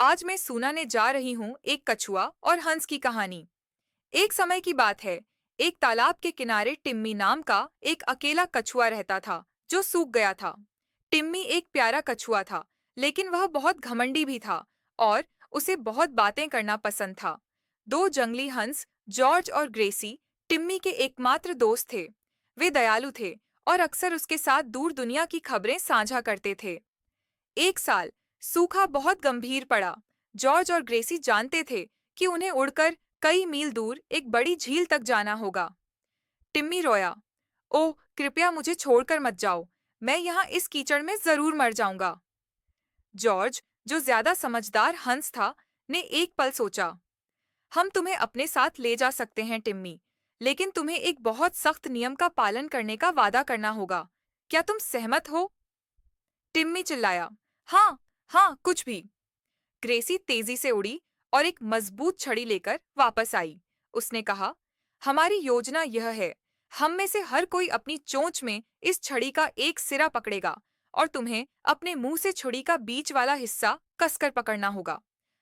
आज मैं सुनाने जा रही हूँ एक कछुआ और हंस की कहानी। एक समय की बात है। एक तालाब के किनारे टिम्मी नाम का एक अकेला कछुआ रहता था जो सूख गया था। टिम्मी एक प्यारा कछुआ था, लेकिन वह बहुत घमंडी भी था और उसे बहुत बातें करना पसंद था। दो जंगली हंस, जॉर्ज और ग्रेसी, टिम्मी के एकमात्र दोस्त थे। वे दयालु थे और अक्सर उसके साथ दूर दुनिया की खबरें साझा करते थे। एक साल सूखा बहुत गंभीर पड़ा। जॉर्ज और ग्रेसी जानते थे कि उन्हें उड़कर कई मील दूर एक बड़ी झील तक जाना होगा। टिम्मी रोया, ओह कृपया मुझे छोड़कर मत जाओ, मैं यहाँ इस कीचड़ में जरूर मर जाऊंगा। जॉर्ज, जो ज्यादा समझदार हंस था, ने एक पल सोचा, हम तुम्हें अपने साथ ले जा सकते हैं टिम्मी, लेकिन तुम्हें एक बहुत सख्त नियम का पालन करने का वादा करना होगा। क्या तुम सहमत हो? टिम्मी चिल्लाया, हाँ, हाँ, कुछ भी। ग्रेसी तेजी से उड़ी और एक मजबूत छड़ी लेकर वापस आई। उसने कहा, हमारी योजना यह है, हम में से हर कोई अपनी चोंच में इस छड़ी का एक सिरा पकड़ेगा और तुम्हें अपने मुंह से छड़ी का बीच वाला हिस्सा कसकर पकड़ना होगा।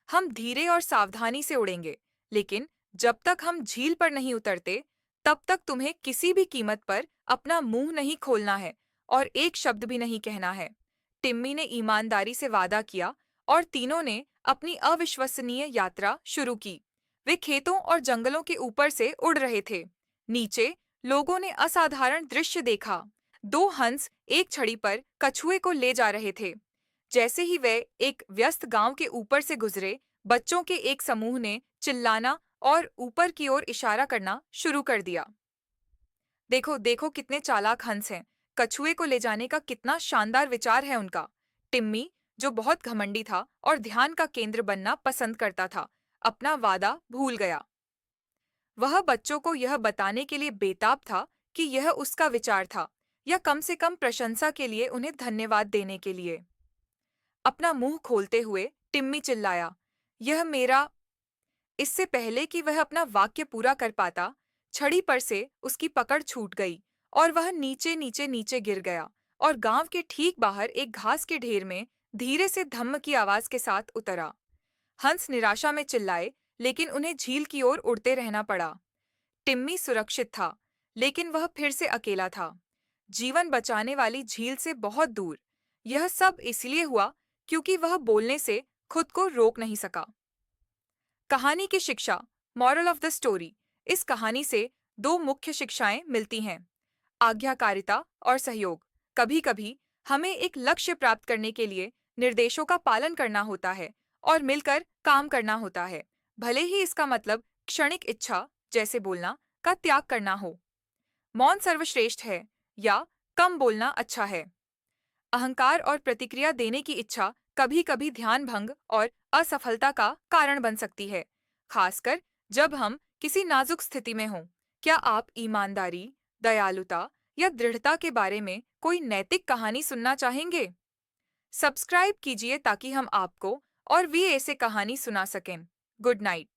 हम धीरे और सावधानी से उड़ेंगे, लेकिन जब तक हम झील पर नहीं उतरते, तब तक तुम्हें किसी भी कीमत पर अपना मुंह नहीं खोलना है और एक शब्द भी नहीं कहना है। टिम्मी ने ईमानदारी से वादा किया और तीनों ने अपनी अविश्वसनीय यात्रा शुरू की। वे खेतों और जंगलों के ऊपर से उड़ रहे थे। नीचे लोगों ने असाधारण दृश्य देखा। दो हंस एक छड़ी पर कछुए को ले जा रहे थे। जैसे ही वे एक व्यस्त गांव के ऊपर से गुजरे, बच्चों के एक समूह ने चिल्लाना और ऊपर की ओर इशारा करना शुरू कर दिया। देखो देखो कितने चालाक हंस हैं। कछुए को ले जाने का कितना शानदार विचार है उनका। टिम्मी, जो बहुत घमंडी था और ध्यान का केंद्र बनना पसंद करता था, अपना वादा भूल गया। वह बच्चों को यह बताने के लिए बेताब था कि यह उसका विचार था, या कम से कम प्रशंसा के लिए उन्हें धन्यवाद देने के लिए। अपना मुंह खोलते हुए टिम्मी चिल्लाया, यह मेरा। इससे पहले कि वह अपना वाक्य पूरा कर पाता, छड़ी पर से उसकी पकड़ छूट गई और वह नीचे नीचे नीचे गिर गया और गांव के ठीक बाहर एक घास के ढेर में धीरे से धम्म की आवाज के साथ उतरा। हंस निराशा में चिल्लाए, लेकिन उन्हें झील की ओर उड़ते रहना पड़ा। टिम्मी सुरक्षित था, लेकिन वह फिर से अकेला था, जीवन बचाने वाली झील से बहुत दूर। यह सब इसलिए हुआ क्योंकि वह बोलने से खुद को रोक नहीं सका। कहानी की शिक्षा, मॉरल ऑफ द स्टोरी। इस कहानी से दो मुख्य शिक्षाएं मिलती हैं। आज्ञाकारिता और सहयोग। कभी कभी हमें एक लक्ष्य प्राप्त करने के लिए निर्देशों का पालन करना होता है और मिलकर काम करना होता है, भले ही इसका मतलब क्षणिक इच्छा, जैसे बोलना, का त्याग करना हो। मौन सर्वश्रेष्ठ है या कम बोलना अच्छा है। अहंकार और प्रतिक्रिया देने की इच्छा कभी कभी ध्यान भंग और असफलता का कारण बन सकती है, खासकर जब हम किसी नाजुक स्थिति में हों। क्या आप ईमानदारी, दयालुता या दृढ़ता के बारे में कोई नैतिक कहानी सुनना चाहेंगे? सब्सक्राइब कीजिए ताकि हम आपको और भी ऐसे कहानी सुना सकें। Good night.